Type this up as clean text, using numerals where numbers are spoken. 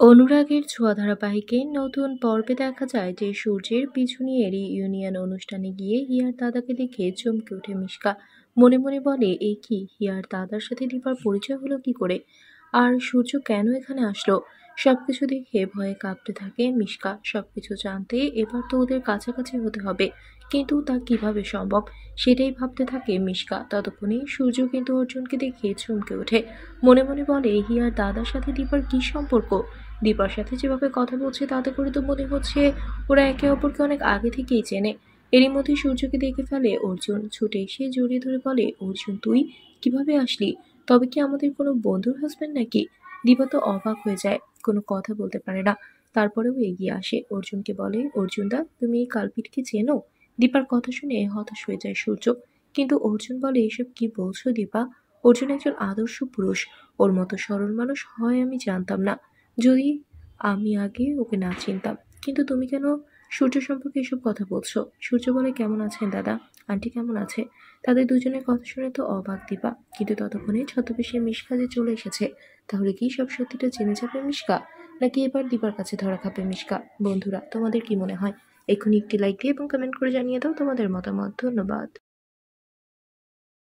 অনুরাগের ছোঁয়া ধারাবাহিকের নতুন পর্বে দেখা যায় যে সূর্যের পিছুনিয়ে রিইউনিয়ন অনুষ্ঠানে গিয়ে হিয়ার দাদাকে দেখে চমকে ওঠে মিশকা। মনে মনে বলে, এই কি, হিয়ার দাদার সাথে দীপার পরিচয় হলো কি করে? আর সূর্য কেন এখানে আসলো? সবকিছু দেখে ভয়ে কাঁপতে থাকে মিশকা। সবকিছু জানতে এবার তো ওদের কাছাকাছি হতে হবে, কিন্তু তা কিভাবে সম্ভব সেটাই ভাবতে থাকে মিশকা। ততক্ষণে সূর্য কিন্তু অর্জুনকে দেখে চমকে ওঠে। মনে মনে বলে, হিয়ার দাদার সাথে দীপার কি সম্পর্ক? দীপার সাথে যেভাবে কথা বলছে তাতে করে তো মনে হচ্ছে ওরা একে অপরকে অনেক আগে থেকেই চেনে। এরই মধ্যে সূর্যকে দেখে ফেলে অর্জুন, ছুটে এসে জড়িয়ে ধরে বলে, অর্জুন তুই কিভাবে আসলি? তবে কি আমাদের কোনো বন্ধুর হাজবেন্ড নাকি? দীপা তো অবাক হয়ে যায়, কোনো কথা বলতে পারে না। তারপরেও এগিয়ে আসে, অর্জুনকে বলে, অর্জুন দা তুমি এই কালপিটকে চেনো? দীপার কথা শুনে হতাশ হয়ে যায় সূর্য। কিন্তু অর্জুন বলে, এসব কি বলছো দীপা? অর্জুন একজন আদর্শ পুরুষ, ওর মতো সরল মানুষ হয় আমি জানতাম না যদি আমি আগে ওকে না চিনতাম। কিন্তু তুমি কেন সূর্য সম্পর্কে এসব কথা বলছো? সূর্য বলে, কেমন আছেন দাদা, আন্টি কেমন আছে? তাদের দুজনের কথা শুনে তো অবাক দীপা। কিন্তু ততক্ষণে ছদ্মবেশে মিশকা যে চলে এসেছে। তাহলে কি সব সত্যিটা জেনে যাবে মিশকা, নাকি এবার দীপার কাছে ধরা খাবে মিশকা? বন্ধুরা, তোমাদের কি মনে হয়? এক্ষুনি একটি লাইক দিয়ে এবং কমেন্ট করে জানিয়ে দাও তোমাদের মতামত। ধন্যবাদ।